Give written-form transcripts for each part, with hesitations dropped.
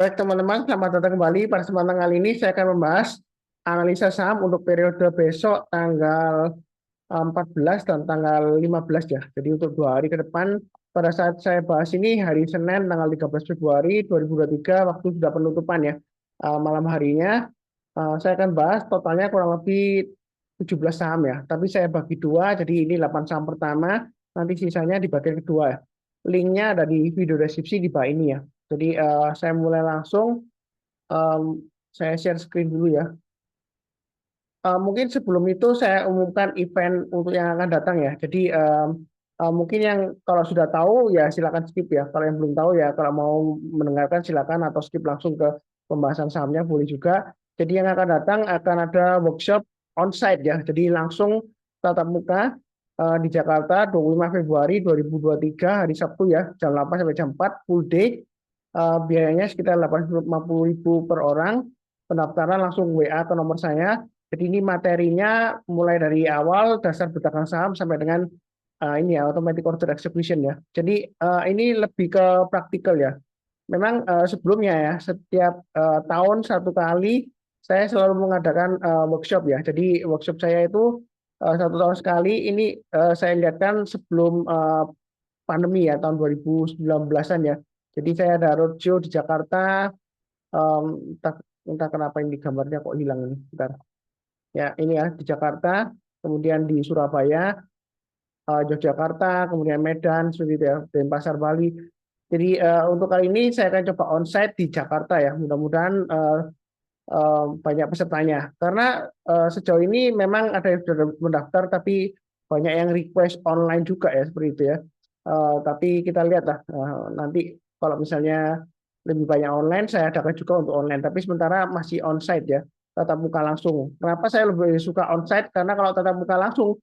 Baik teman-teman, selamat datang kembali. Pada kesempatan kali ini saya akan membahas analisa saham untuk periode besok tanggal 14 dan tanggal 15 ya. Jadi untuk 2 hari ke depan, pada saat saya bahas ini hari Senin tanggal 13 Februari 2023, waktu sudah penutupan ya. Malam harinya saya akan bahas totalnya kurang lebih 17 saham ya. Tapi saya bagi dua, jadi ini 8 saham pertama, nanti sisanya di bagian kedua ya. Linknya ada di video deskripsi di bawah ini ya. Jadi saya mulai langsung. Saya share screen dulu ya. Mungkin sebelum itu saya umumkan event untuk yang akan datang ya. Jadi mungkin yang kalau sudah tahu ya silakan skip ya. Kalau yang belum tahu ya kalau mau mendengarkan silakan atau skip langsung ke pembahasan sahamnya boleh juga. Jadi yang akan datang akan ada workshop on-site ya. Jadi langsung tatap muka di Jakarta 25 Februari 2023 hari Sabtu ya jam 8 sampai jam 4 full day. Biayanya sekitar 850.000 per orang. Pendaftaran langsung WA ke nomor saya. Jadi ini materinya mulai dari awal dasar berdagang saham sampai dengan ini ya automatic order execution ya. Jadi ini lebih ke praktikal ya. Memang sebelumnya ya setiap tahun satu kali saya selalu mengadakan workshop ya. Jadi workshop saya itu 1 tahun sekali. Ini saya lihatkan sebelum pandemi ya tahun 2019-an ya. Jadi saya ada roadshow di Jakarta. Entah, entah kenapa ini gambarnya kok hilang ini. Bentar. Ya, ini ya di Jakarta, kemudian di Surabaya, Yogyakarta, kemudian Medan, seperti itu ya, Denpasar, Bali. Jadi untuk kali ini saya akan coba onsite di Jakarta ya. Mudah-mudahan banyak pesertanya. Karena sejauh ini memang ada yang sudah mendaftar, tapi banyak yang request online juga ya, seperti itu ya. Tapi kita lihat lah nanti kalau misalnya lebih banyak online, saya adakan juga untuk online. Tapi sementara masih onsite ya, tatap muka langsung. Kenapa saya lebih suka onsite? Karena kalau tatap muka langsung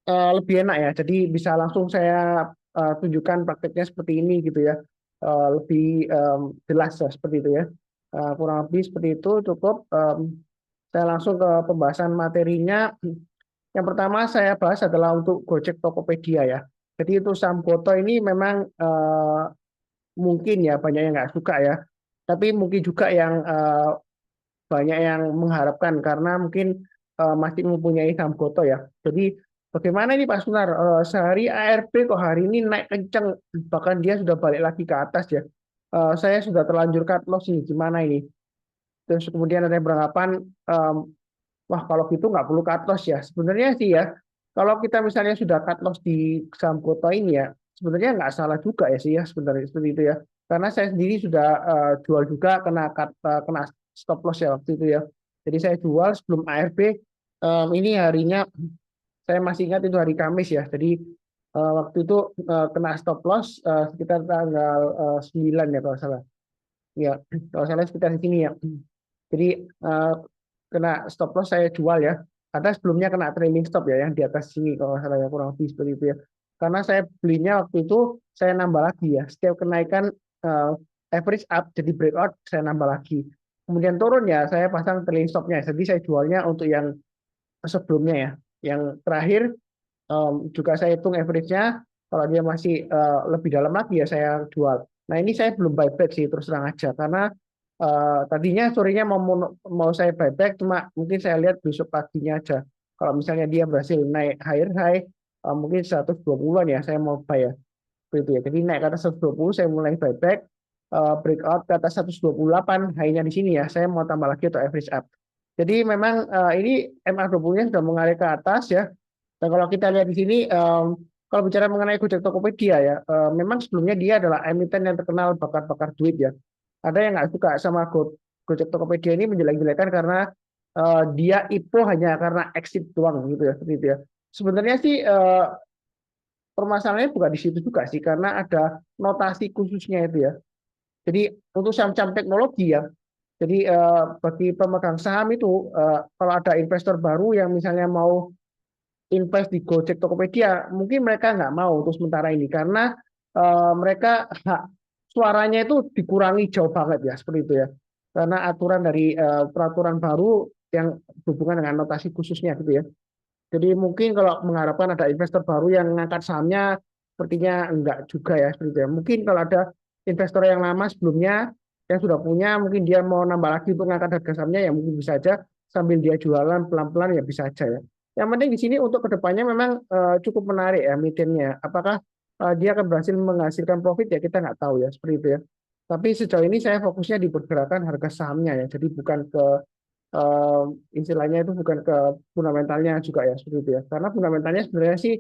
lebih enak ya. Jadi bisa langsung saya tunjukkan prakteknya seperti ini gitu ya. Lebih jelas ya, seperti itu ya. Kurang lebih seperti itu cukup. Saya langsung ke pembahasan materinya. Yang pertama saya bahas adalah untuk Gojek Tokopedia ya. Jadi itu saham Goto ini memang mungkin ya banyak yang nggak suka ya. Tapi mungkin juga yang banyak yang mengharapkan karena mungkin masih mempunyai saham Goto ya. Jadi bagaimana ini Pak Sunar? Sehari ARP kok hari ini naik kenceng, bahkan dia sudah balik lagi ke atas ya. Saya sudah terlanjur cut loss ini, gimana ini? Terus kemudian ada yang beranggapan, wah kalau gitu nggak perlu cut loss ya. Sebenarnya sih ya, kalau kita misalnya sudah cut loss di saham Goto ini ya, sebenarnya nggak salah juga ya sih ya sebenarnya seperti itu ya. Karena saya sendiri sudah jual juga kena stop loss ya waktu itu ya. Jadi saya jual sebelum ARB. Ini harinya saya masih ingat itu hari Kamis ya. Jadi waktu itu kena stop loss sekitar tanggal 9 ya kalau salah. Ya, kalau salah sekitar di sini ya. Jadi kena stop loss saya jual ya. Ada sebelumnya kena trailing stop ya yang di atas sini kalau salah ya kurang lebih seperti itu ya. Karena saya belinya waktu itu saya nambah lagi ya. Setiap kenaikan average up jadi breakout saya nambah lagi. Kemudian turun ya saya pasang trailing stopnya. Jadi saya jualnya untuk yang sebelumnya ya. Yang terakhir juga saya hitung average-nya. Kalau dia masih lebih dalam lagi ya saya jual. Nah ini saya belum buyback sih terus terang aja karena tadinya sorenya mau saya buyback cuma mungkin saya lihat besok paginya aja. Kalau misalnya dia berhasil naik higher high mungkin 120-an ya saya mau buy ya. Begitu ya. Jadi naik ke atas 120 saya mulai buyback, breakout ke atas 128 high-nya di sini ya. Saya mau tambah lagi atau average up. Jadi memang ini MA20-nya sudah mengalir ke atas ya. Dan kalau kita lihat di sini kalau bicara mengenai Gojek Tokopedia ya, memang sebelumnya dia adalah emiten yang terkenal bakar-bakar duit ya. Ada yang nggak suka sama Gojek Tokopedia ini menjelek-jelekan karena dia IPO hanya karena exit doang gitu ya, seperti itu ya. Sebenarnya sih permasalahannya bukan di situ juga sih, karena ada notasi khususnya itu ya. Jadi untuk saham-saham teknologi ya, jadi bagi pemegang saham itu kalau ada investor baru yang misalnya mau invest di Gojek Tokopedia, mungkin mereka nggak mau untuk sementara ini karena mereka suaranya itu dikurangi jauh banget ya seperti itu ya. Karena aturan dari peraturan baru yang berhubungan dengan notasi khususnya gitu ya. Jadi mungkin kalau mengharapkan ada investor baru yang mengangkat sahamnya, sepertinya enggak juga ya seperti itu ya. Mungkin kalau ada investor yang lama sebelumnya yang sudah punya, mungkin dia mau nambah lagi untuk ngangkat harga sahamnya, ya mungkin bisa aja sambil dia jualan pelan-pelan, ya bisa aja ya. Yang penting di sini untuk kedepannya memang cukup menarik ya meetingnya. Apakah dia akan berhasil menghasilkan profit, ya kita nggak tahu ya, seperti itu ya. Tapi sejauh ini saya fokusnya di pergerakan harga sahamnya ya. Jadi bukan ke eh, istilahnya itu bukan ke fundamentalnya juga ya, seperti itu ya. Karena fundamentalnya sebenarnya sih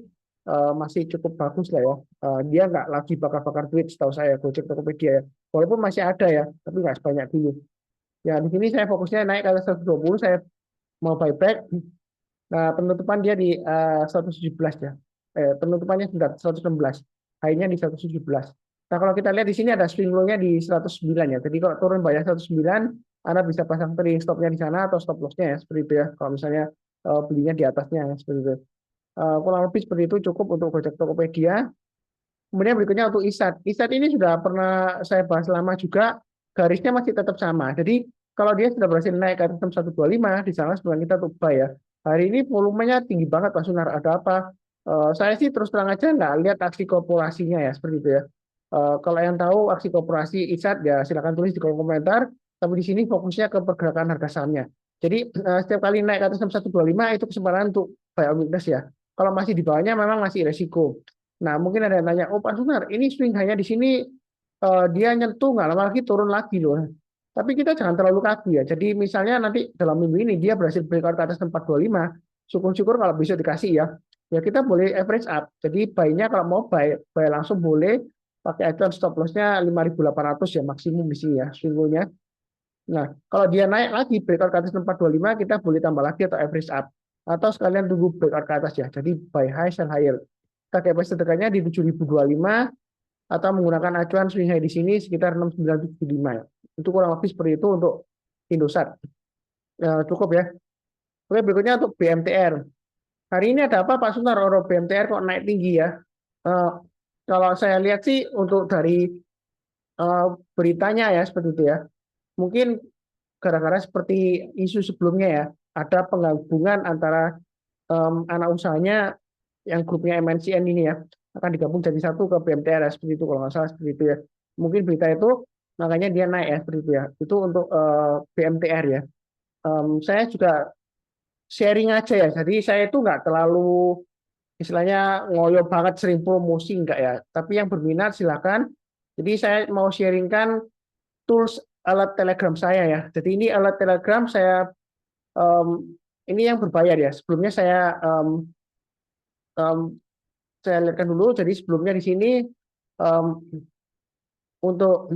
masih cukup bagus lah ya. Dia nggak lagi bakar-bakar duit setahu saya Gojek Tokopedia ya. Walaupun masih ada ya, tapi nggak sebanyak dulu. Ya di sini saya fokusnya naik ke atas 120, saya mau buyback. Nah, penutupan dia di 117 ya. Penutupannya sudah 116. High-nya di 117. Nah, kalau kita lihat di sini ada swing low-nya di 109 ya. Jadi kalau turun bayar 109, Anda bisa pasang trading stop-nya di sana atau stop loss-nya ya, seperti itu ya. Kalau misalnya belinya di atasnya ya, seperti itu. Kurang lebih seperti itu cukup untuk Gojek Tokopedia. Kemudian berikutnya untuk ISAT. ISAT ini sudah pernah saya bahas lama juga, garisnya masih tetap sama. Jadi kalau dia sudah berhasil naik ke atas 125, di sana sebelum kita untuk buy ya. Hari ini volumenya tinggi banget Pak Sunar. Ada apa? Saya sih terus terang aja nggak lihat aksi korporasinya ya, seperti itu ya. Kalau yang tahu aksi korporasi ISAT ya silakan tulis di kolom komentar. Tapi di sini fokusnya ke pergerakan harga sahamnya. Jadi setiap kali naik ke atas 125 itu kesempatan untuk buy on weakness ya. Kalau masih di bawahnya memang masih resiko. Nah, mungkin ada yang tanya, oh Pak Sunar, ini swing hanya di sini dia nyentuh nggak lama lagi turun lagi loh. Tapi kita jangan terlalu kaku ya. Jadi misalnya nanti dalam minggu ini dia berhasil breakout ke atas 425, syukur-syukur kalau bisa dikasih ya. Ya kita boleh average up. Jadi buy-nya kalau mau buy langsung boleh pakai acuan stop loss-nya 5.800 ya maksimum di sini ya swing-nya. Nah, kalau dia naik lagi breakout ke atas 425, kita boleh tambah lagi atau average up. Atau sekalian tunggu breakout ke atas ya. Jadi buy high, sell higher. KPI sedekahnya di 7.025 atau menggunakan acuan swing high di sini sekitar 6.975 ya. Itu kurang lebih seperti itu untuk Indosat. Cukup ya. Oke, berikutnya untuk BMTR. Hari ini ada apa Pak Sunar? Oro BMTR kok naik tinggi ya? Eh, Kalau saya lihat sih untuk dari beritanya ya seperti itu ya. Mungkin gara-gara seperti isu sebelumnya ya, ada penggabungan antara anak usahanya yang grupnya MNCN ini ya akan digabung jadi satu ke BMTR ya, seperti itu kalau nggak salah seperti itu ya. Mungkin berita itu makanya dia naik ya seperti itu ya. Itu untuk BMTR ya. Saya juga sharing aja ya. Jadi saya itu nggak terlalu istilahnya ngoyo banget sering promosi enggak ya. Tapi yang berminat silakan. Jadi saya mau sharingkan tools alat Telegram saya ya. Jadi ini alat Telegram saya ini yang berbayar ya. Sebelumnya um, saya lihatkan dulu. Jadi sebelumnya di sini um, untuk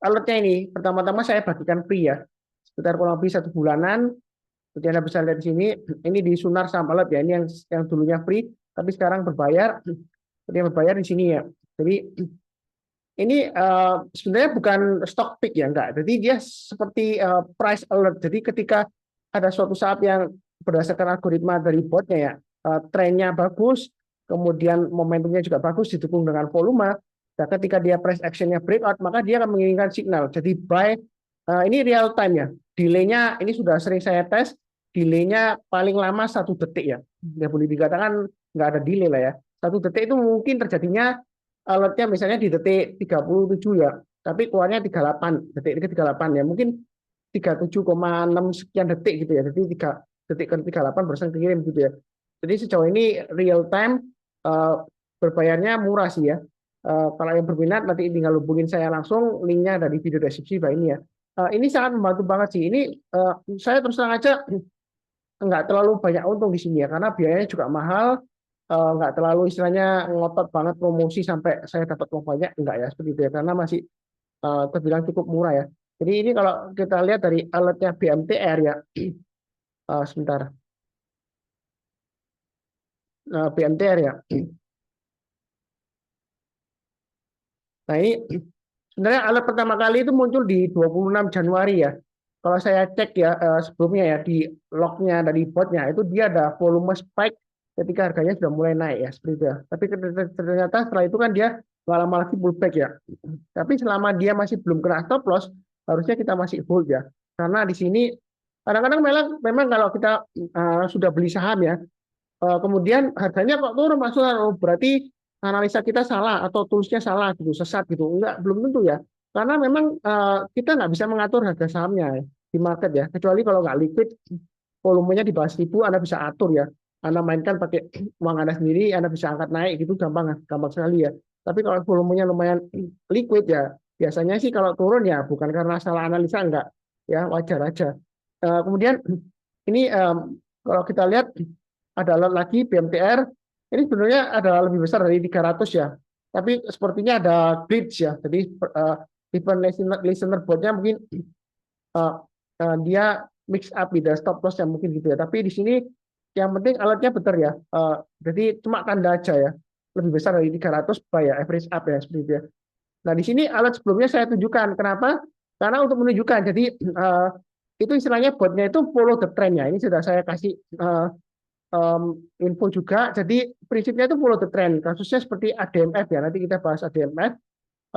alatnya ini pertama-tama saya bagikan free ya, sekitar kurang lebih 1 bulanan. Jadi Anda bisa lihat di sini, ini di Sunar Saham Alert ya, ini yang dulunya free, tapi sekarang berbayar. Jadi yang berbayar di sini ya. Jadi ini sebenarnya bukan stock pick ya, enggak. Jadi dia seperti price alert. Jadi ketika ada suatu saat yang berdasarkan algoritma dari botnya ya, trennya bagus, kemudian momentumnya juga bagus, didukung dengan volume. Dan ketika dia price actionnya breakout, maka dia akan mengirimkan signal. Jadi buy, ini real time ya. Delay-nya ini sudah sering saya tes, delay-nya paling lama 1 detik ya. Ya boleh dikatakan nggak ada delay lah ya. 1 detik itu mungkin terjadinya alertnya misalnya di detik 37 ya, tapi keluarnya 38, detik ke 38 ya, mungkin 37,6 sekian detik gitu ya, jadi 3 detik ke 38 barusan kirim gitu ya. Jadi sejauh ini real time berbayarnya murah sih ya. Kalau yang berminat nanti tinggal hubungin saya langsung, linknya ada di video deskripsi Pak ini ya. Ini sangat membantu banget sih. Ini saya terus terang aja nggak terlalu banyak untung di sini ya, karena biayanya juga mahal. Nggak terlalu istilahnya ngotot banget promosi sampai saya dapat uang banyak, enggak ya seperti itu ya, karena masih terbilang cukup murah ya. Jadi ini kalau kita lihat dari alatnya BMTR ya, sebentar. BMTR ya. Nah ini sebenarnya alat pertama kali itu muncul di 26 Januari ya. Kalau saya cek ya sebelumnya ya di lognya dari botnya itu dia ada volume spike ketika harganya sudah mulai naik ya seperti itu ya. Tapi ternyata setelah itu kan dia nggak lama lagi pullback ya. Tapi selama dia masih belum kena stop loss, harusnya kita masih hold ya. Karena di sini kadang-kadang memang kalau kita sudah beli saham ya, kemudian harganya kok turun Mas Sunar, oh, berarti analisa kita salah atau toolsnya salah gitu, sesat gitu. Enggak, belum tentu ya. Karena memang kita nggak bisa mengatur harga sahamnya ya, di market ya, kecuali kalau nggak liquid, volumenya di bawah 1.000, Anda bisa atur ya. Anda mainkan pakai uang Anda sendiri, Anda bisa angkat naik gitu gampang, gampang sekali ya. Tapi kalau volumenya lumayan liquid ya, biasanya sih kalau turun ya bukan karena salah analisa enggak, ya wajar aja. Kemudian ini kalau kita lihat ada lagi BMTR, ini sebenarnya ada lebih besar dari 300 ya. Tapi sepertinya ada glitch ya. Jadi event listener boardnya mungkin uh, dia mix up di stop loss yang mungkin gitu ya. Tapi di sini yang penting alatnya benar ya. Jadi cuma tanda aja ya. Lebih besar dari 300 by ya, average up ya seperti itu ya. Nah, di sini alat sebelumnya saya tunjukkan. Kenapa? Karena untuk menunjukkan. Jadi itu istilahnya botnya itu follow the trend ya. Ini sudah saya kasih info juga. Jadi prinsipnya itu follow the trend. Kasusnya seperti ADMF ya. Nanti kita bahas ADMF.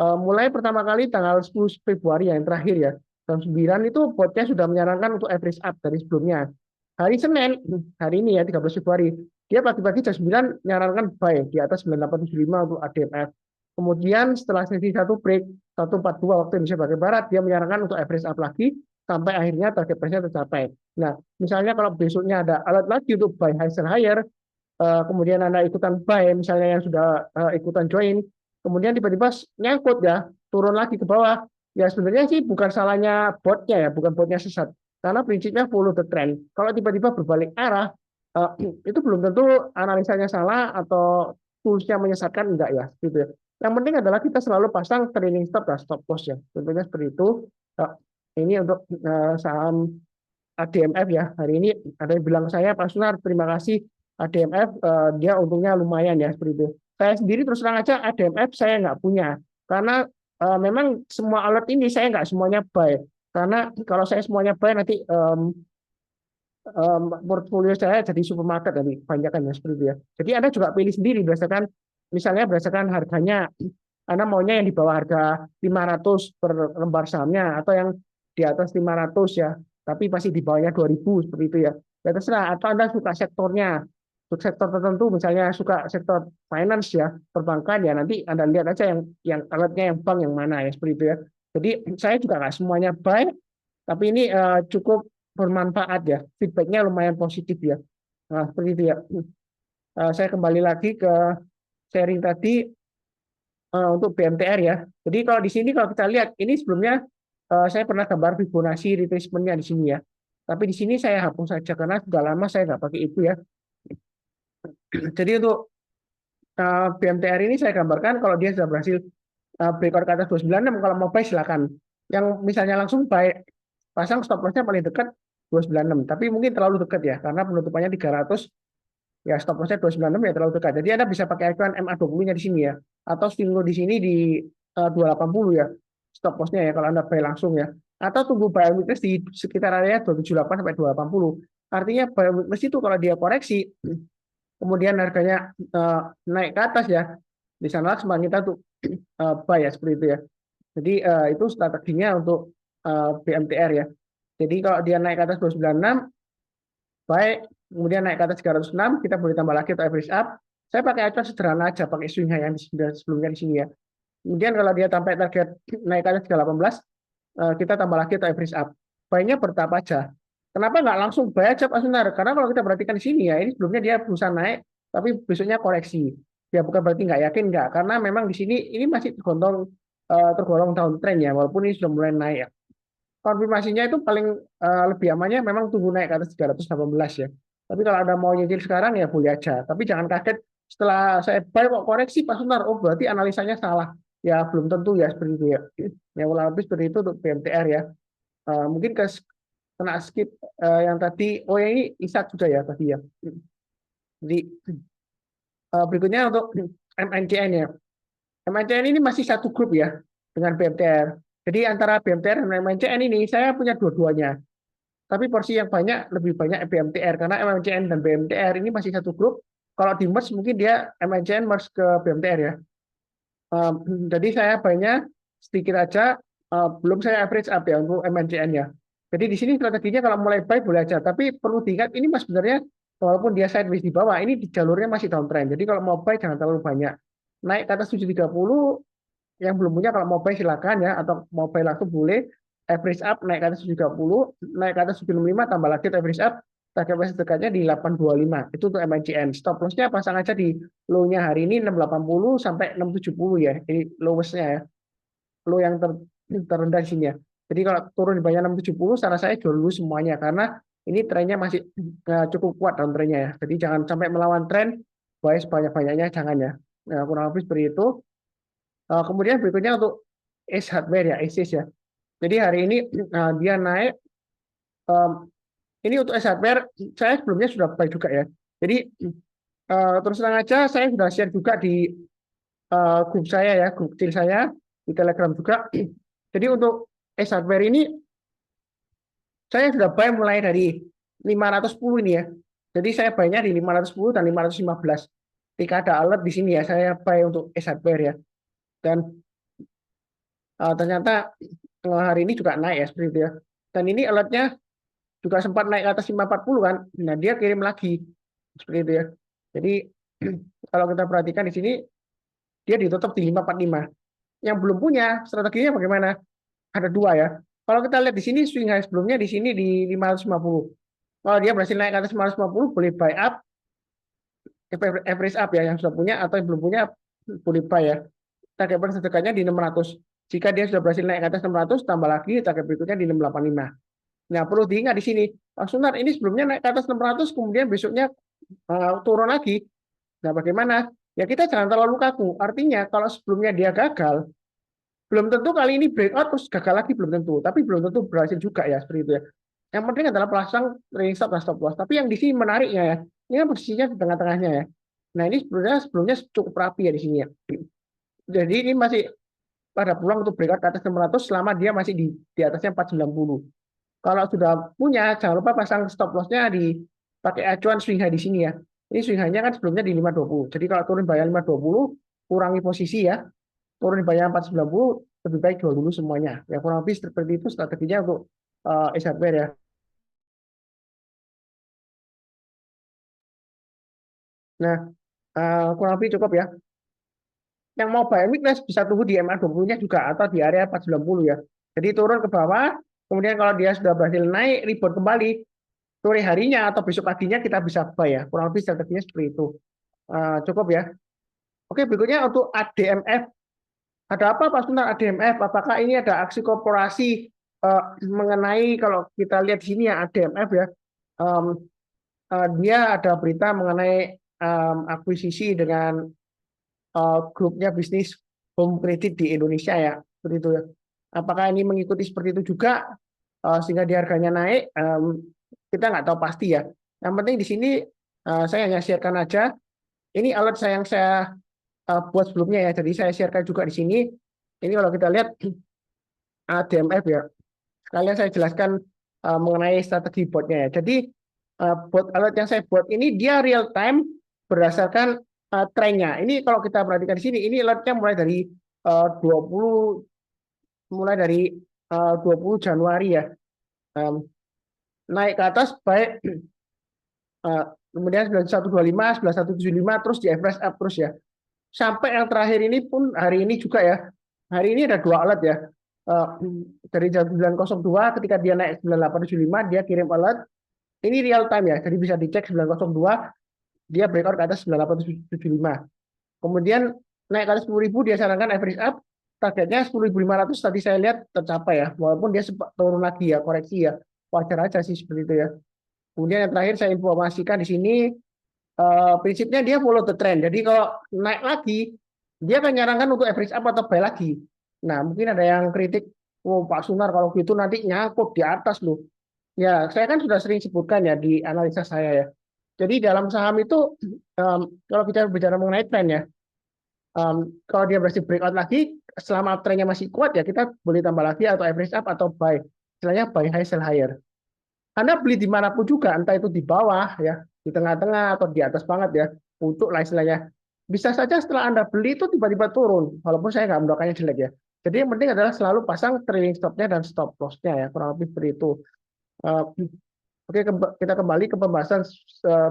Mulai pertama kali tanggal 10 Februari yang terakhir ya. Jam 9 itu botnya sudah menyarankan untuk average up dari sebelumnya. Hari Senin, hari ini ya 13 Februari, dia pagi-pagi jam 9 menyarankan buy di atas 9875 untuk ADMF. Kemudian setelah sesi satu break 142 waktu Indonesia bagian Barat, dia menyarankan untuk average up lagi sampai akhirnya target price-nya tercapai. Nah, misalnya kalau besoknya ada alat lagi untuk buy high sell higher, kemudian Anda ikutan buy, misalnya yang sudah ikutan join, kemudian tiba-tiba nyangkut ya, turun lagi ke bawah, ya sebenarnya sih bukan salahnya botnya ya, bukan botnya sesat, karena prinsipnya follow the trend. Kalau tiba-tiba berbalik arah, itu belum tentu analisanya salah atau toolsnya menyesatkan, enggak ya, gitu ya. Yang penting adalah kita selalu pasang trailing stop dan stop loss ya, tentunya seperti itu. Ini untuk saham ADMF ya. Hari ini ada yang bilang saya, Pak Sunar, terima kasih ADMF, dia untungnya lumayan ya seperti itu. Saya sendiri terus terang aja ADMF saya nggak punya, karena memang semua alat ini saya nggak semuanya buy. Karena kalau saya semuanya buy nanti portfolio saya jadi supermarket dari kebanyakan ya seperti itu ya. Jadi Anda juga pilih sendiri berdasarkan, misalnya berdasarkan harganya, Anda maunya yang di bawah harga 500 per lembar sahamnya atau yang di atas 500 ya, tapi masih di bawahnya 2.000 seperti itu ya. Ya terserah, atau Anda suka sektornya, untuk sektor tertentu misalnya suka sektor finance ya, perbankan ya, nanti Anda lihat aja yang alatnya yang bank yang mana ya seperti itu ya. Jadi saya juga nggak semuanya buy, tapi ini cukup bermanfaat ya, feedbacknya lumayan positif ya. Nah, seperti itu ya. Saya kembali lagi ke sharing tadi untuk BMTR ya. Jadi kalau di sini kalau kita lihat, ini sebelumnya saya pernah gambar Fibonacci retracement-nya di sini ya. Tapi di sini saya hapus saja karena sudah lama saya nggak pakai itu ya. Jadi untuk BMTR ini saya gambarkan kalau dia sudah berhasil breakout ke atas 296, kalau mau buy silakan. Yang misalnya langsung buy, pasang stop loss-nya paling dekat 296, tapi mungkin terlalu dekat ya, karena penutupannya 300, ya stop loss-nya 296 ya terlalu dekat. Jadi Anda bisa pakai acuan MA20-nya di sini ya, atau stimulus di sini di 280 ya, stop loss-nya ya kalau Anda buy langsung ya. Atau tunggu buy weakness di sekitar area 278 sampai 280. Artinya buy weakness itu kalau dia koreksi, kemudian harganya naik ke atas ya, di sana kesempatan kita untuk buy ya seperti itu ya. Jadi itu strateginya untuk BMTR ya. Jadi kalau dia naik ke atas 296, baik, kemudian naik ke atas 306, kita boleh tambah lagi atau average up. Saya pakai acuan sederhana aja, pakai swing high yang sebelumnya di sini ya. Kemudian kalau dia sampai target naik ke atas 318, kita tambah lagi atau average up. Buy-nya bertahap aja. Kenapa nggak langsung buy aja Pak Sunar? Karena kalau kita perhatikan di sini ya, ini sebelumnya dia berusaha naik, tapi besoknya koreksi. Ya bukan berarti nggak yakin nggak, karena memang di sini ini masih tergolong downtrend ya, walaupun ini sudah mulai naik ya. Konfirmasinya itu paling lebih amannya memang tunggu naik ke atas 318 ya. Tapi kalau ada mau nyicil sekarang ya boleh aja. Tapi jangan kaget setelah saya buy kok koreksi Pak Sunar. Oh berarti analisanya salah. Ya belum tentu ya seperti itu ya. Ya ulang lebih seperti itu untuk BMTR ya. Mungkin kena skip yang tadi. Oh yang ini ISAT juga ya tadi ya. Jadi berikutnya untuk MNCN ya. MNCN ini masih satu grup ya dengan BMTR. Jadi antara BMTR dan MNCN ini saya punya dua-duanya. Tapi porsi yang banyak lebih banyak BMTR karena MNCN dan BMTR ini masih satu grup. Kalau di merge mungkin dia MNCN merge ke BMTR ya. Jadi saya banyak sedikit aja, belum saya average up ya untuk MNCN ya. Jadi di sini strateginya kalau mulai buy boleh aja, tapi perlu diingat ini mas sebenarnya walaupun dia sideways di bawah, ini di jalurnya masih downtrend. Jadi kalau mau buy jangan terlalu banyak. Naik ke atas 730, yang belum punya kalau mau buy silakan ya, atau mau buy langsung boleh. Average up naik ke atas 730, naik ke atas 765 tambah lagi average up, target price dekatnya di 825. Itu untuk MACN. Stop loss-nya pasang aja di low-nya hari ini 680 sampai 670 ya. Ini lowest-nya ya. Low yang terendah di sini ya. Jadi kalau turun di banyak 670, saran saya jual dulu semuanya karena ini trennya masih cukup kuat dalam trennya ya. Jadi jangan sampai melawan tren, buy sebanyak-banyaknya jangan ya. Nah, kurang lebih seperti itu. Kemudian berikutnya untuk Ace Hardware ya, Aces ya. Jadi hari ini dia naik. Ini untuk Ace Hardware, saya sebelumnya sudah buy juga ya. Jadi terus terang aja, saya sudah share juga di grup saya ya, grup kecil saya di Telegram juga. Jadi untuk Ace Hardware ini saya sudah buy mulai dari 510 ini ya. Jadi saya buy-nya di 510 dan 515. Ketika ada alert di sini ya, saya buy untuk Ace Hardware ya. Dan ternyata hari ini juga naik ya seperti itu ya. Dan ini alertnya juga sempat naik ke atas 540 kan. Nah, dia kirim lagi seperti itu ya. Jadi kalau kita perhatikan di sini dia ditutup di 545. Yang belum punya strateginya bagaimana? Ada dua ya. Kalau kita lihat di sini swing high sebelumnya di sini di 550. Kalau dia berhasil naik ke atas 550 boleh buy up, average up ya yang sudah punya, atau yang belum punya boleh buy ya. Target berdekatnya di 600. Jika dia sudah berhasil naik ke atas 600, tambah lagi target berikutnya di 685. Nah, perlu diingat di sini, Pak Sunar ini sebelumnya naik ke atas 600, kemudian besoknya turun lagi. Nah, bagaimana? Ya kita jangan terlalu kaku. Artinya kalau sebelumnya dia gagal, belum tentu kali ini breakout terus gagal lagi, belum tentu. Tapi belum tentu berhasil juga ya seperti itu ya. Yang penting adalah pasang trailing stop dan stop loss. Tapi yang di sini menariknya ya, ini kan posisinya di tengah-tengahnya ya. Nah ini sebelumnya cukup rapi ya di sini ya. Jadi ini masih pada peluang untuk breakout ke atas 600 selama dia masih di atasnya 490. Kalau sudah punya, jangan lupa pasang stop loss-nya di pakai acuan swing high di sini ya. Ini swing high-nya kan sebelumnya di 520. Jadi kalau turun bayar 520, kurangi posisi ya. Turun bayar 490, lebih baik jual dulu semuanya. Ya kurang lebih seperti itu strateginya untuk Ace Hardware ya. Nah, kurang lebih cukup ya. Yang mau buy weakness bisa tunggu di MA20-nya juga atau di area 490 ya. Jadi turun ke bawah, kemudian kalau dia sudah berhasil naik, rebound kembali, sore harinya atau besok paginya kita bisa buy ya. Kurang lebih strateginya seperti itu. Cukup ya. Oke, berikutnya untuk ADMF. Ada apa Pak Suntar ADMF? Apakah ini ada aksi korporasi mengenai kalau kita lihat di sini ya ADMF ya. Um, dia ada berita mengenai akuisisi dengan grupnya bisnis home kredit di Indonesia ya, seperti itu ya. Apakah ini mengikuti seperti itu juga sehingga di harganya naik? Kita nggak tahu pasti ya. Yang penting di sini saya hanya sharekan aja. Ini alert yang saya buat sebelumnya ya, jadi saya sharekan juga di sini. Ini kalau kita lihat ADMF ya, sekalian saya jelaskan mengenai strategi botnya ya. Jadi bot alert yang saya buat ini dia real time berdasarkan trennya. Ini kalau kita perhatikan di sini, ini alertnya mulai dari 20 mulai dari 20 Januari ya. Naik ke atas baik kemudian 9125, 9175 terus di average up terus ya. Sampai yang terakhir ini pun hari ini juga ya. Hari ini ada dua alert ya. Dari jam 9.02 ketika dia naik 9875 dia kirim alert. Ini real time ya. Jadi bisa dicek 9.02 dia breakout ke atas 9875. Kemudian naik ke atas 10.000 dia sarankan average up, targetnya 10.500 tadi saya lihat tercapai ya, walaupun dia sempat turun lagi ya, koreksi ya, wajar aja sih seperti itu ya. Kemudian yang terakhir saya informasikan di sini prinsipnya dia follow the trend. Jadi kalau naik lagi dia akan nyarankan untuk average up atau buy lagi. Nah mungkin ada yang kritik, oh Pak Sunar kalau gitu nanti nyangkut di atas loh. Ya saya kan sudah sering sebutkan ya di analisa saya ya. Jadi dalam saham itu kalau kita bicara mengenai tren ya, kalau dia berhasil breakout lagi, selama trennya masih kuat ya kita boleh tambah lagi atau average up atau buy. Istilahnya buy high sell higher. Anda beli dimanapun juga, entah itu di bawah ya, di tengah-tengah atau di atas banget ya, untuk lah istilahnya. Bisa saja setelah Anda beli itu tiba-tiba turun, walaupun saya nggak mendoakannya jelek ya. Jadi yang penting adalah selalu pasang trailing stop-nya dan stop loss-nya ya, kurang lebih seperti itu. Uh, Oke, kita kembali ke pembahasan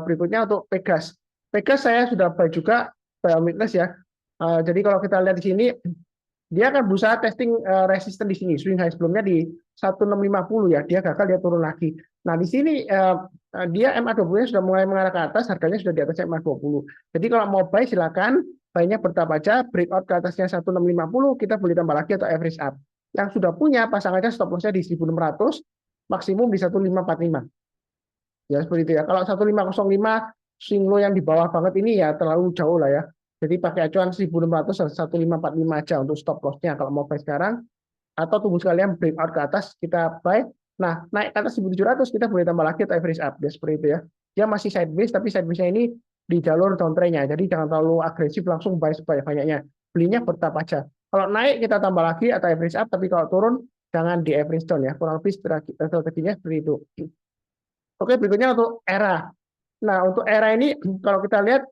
berikutnya untuk Pegas. Pegas saya sudah buy juga, buy on weakness ya. Jadi kalau kita lihat di sini, dia akan berusaha testing resisten di sini. Swing high sebelumnya di 1650 ya, dia gagal, dia turun lagi. Nah, di sini dia MA20-nya sudah mulai mengarah ke atas, harganya sudah di atas MA20. Jadi kalau mau buy silakan, buy-nya bertahap aja, breakout ke atasnya 1650, kita boleh tambah lagi atau average up. Yang sudah punya pasang aja stop loss-nya di 1600, maksimum di 1545. Ya seperti itu ya. Kalau 1505 swing low yang di bawah banget ini ya terlalu jauh lah ya. Jadi pakai acuan 1600 atau 1545 aja untuk stop loss-nya kalau mau buy sekarang, atau tunggu sekalian breakout ke atas kita buy. Nah, naik ke atas 1700 kita boleh tambah lagi atau average up ya seperti itu ya. Dia masih sideways tapi sideways-nya ini di jalur downtrend-nya. Jadi jangan terlalu agresif langsung buy sebanyak-banyaknya. Belinya bertahap aja. Kalau naik kita tambah lagi atau average up, tapi kalau turun jangan di average down ya. Kurang lebih strateginya seperti itu. Oke, berikutnya untuk era. Nah, untuk era ini kalau kita lihat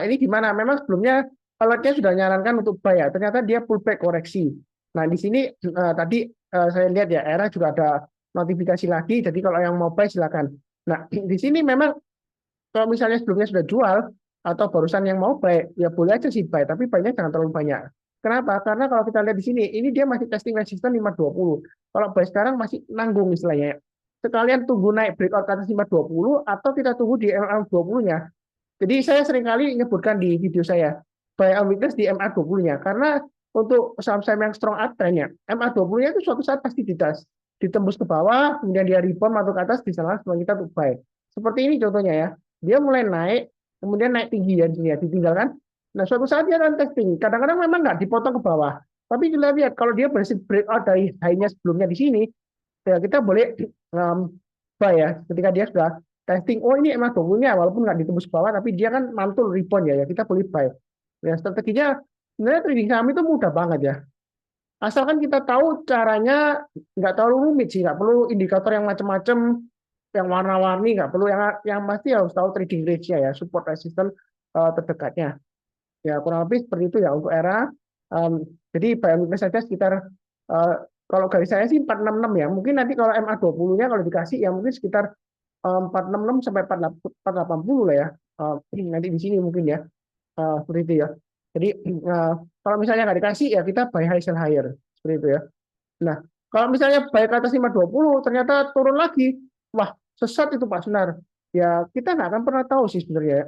ini gimana? Memang sebelumnya alertnya sudah nyarankan untuk buy ya. Ternyata dia pullback koreksi. Nah, di sini tadi saya lihat ya, era juga ada notifikasi lagi. Jadi kalau yang mau buy silakan. Nah, di sini memang kalau misalnya sebelumnya sudah jual atau barusan yang mau buy, ya boleh aja sih buy, tapi buy-nya jangan terlalu banyak. Kenapa? Karena kalau kita lihat di sini, ini dia masih testing resisten 520. Kalau buy sekarang masih nanggung istilahnya. Sekalian tunggu naik breakout ke atas 520 atau kita tunggu di MA20-nya. Jadi saya seringkali menyebutkan di video saya, buy on weakness di MA20-nya. Karena untuk saham-saham yang strong uptrend-nya, MA20-nya itu suatu saat pasti ditembus ke bawah, kemudian dia rebound atau ke atas, bisa langsung kita untuk buy. Seperti ini contohnya ya. Dia mulai naik, kemudian naik tinggi ya di sini ya, ditinggalkan. Nah, suatu saat dia akan testing. Kadang-kadang memang nggak dipotong ke bawah. Tapi kita lihat kalau dia berhasil breakout dari high-nya sebelumnya di sini, ya kita boleh buy ya. Ketika dia sudah testing, oh ini emang dokumennya walaupun nggak ditembus ke bawah, tapi dia kan mantul rebound ya, kita boleh buy. Ya strateginya sebenarnya trading saham itu mudah banget ya. Asalkan kita tahu caranya, nggak terlalu rumit sih, nggak perlu indikator yang macam-macam, yang warna-warni, nggak perlu yang pasti harus tahu trading range-nya ya, support resistance terdekatnya. Ya kurang lebih seperti itu ya untuk era. Jadi buy saja sekitar kalau garis saya sih 466 ya. Mungkin nanti kalau MA20-nya kalau dikasih ya mungkin sekitar 466 sampai 480 lah ya. Nanti di sini mungkin ya. Seperti itu ya. Jadi kalau misalnya nggak dikasih ya kita buy high sell higher. Seperti itu ya. Nah, kalau misalnya buy ke atas 520 ternyata turun lagi. Wah, sesat itu Pak Sunar. Ya kita nggak akan pernah tahu sih sebenarnya ya.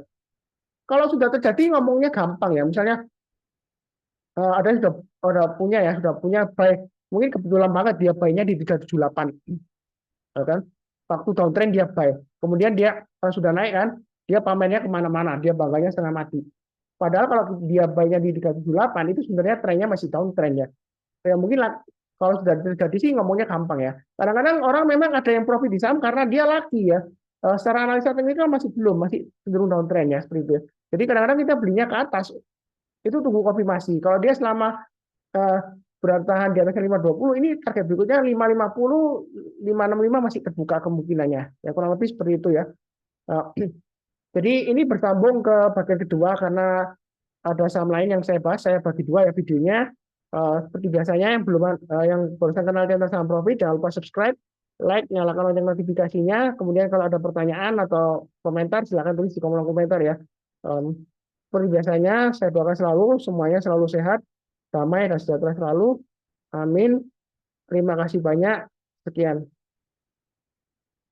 Kalau sudah terjadi ngomongnya gampang ya. Misalnya ada yang sudah punya buy. Mungkin kebetulan banget dia buy-nya di 378. Ya kan? Waktu downtrend dia buy. Kemudian dia sudah naik kan, dia pamernya kemana-mana, dia bangganya setengah mati. Padahal kalau dia buy-nya di 378 itu sebenarnya trennya masih downtrend ya. Ya mungkin lah, kalau sudah terjadi sih ngomongnya gampang ya. Kadang-kadang orang memang ada yang profit di saham karena dia lagi ya. Secara analisa teknikal masih belum, masih cenderung downtrend ya seperti itu. Jadi kadang-kadang kita belinya ke atas, itu tunggu konfirmasi. Kalau dia selama eh, bertahan di atas 520, ini target berikutnya 550, 565 masih terbuka kemungkinannya. Ya kurang lebih seperti itu ya. Jadi ini bersambung ke bagian kedua karena ada saham lain yang saya bahas, saya bagi dua ya videonya. Seperti biasanya yang belum yang barusan kenal tentang saham profit, jangan lupa subscribe, like, nyalakan lonceng notifikasinya. Kemudian kalau ada pertanyaan atau komentar silahkan tulis di kolom komentar ya. Seperti biasanya saya doakan selalu semuanya selalu sehat, damai dan sejahtera selalu. Amin. Terima kasih banyak. Sekian.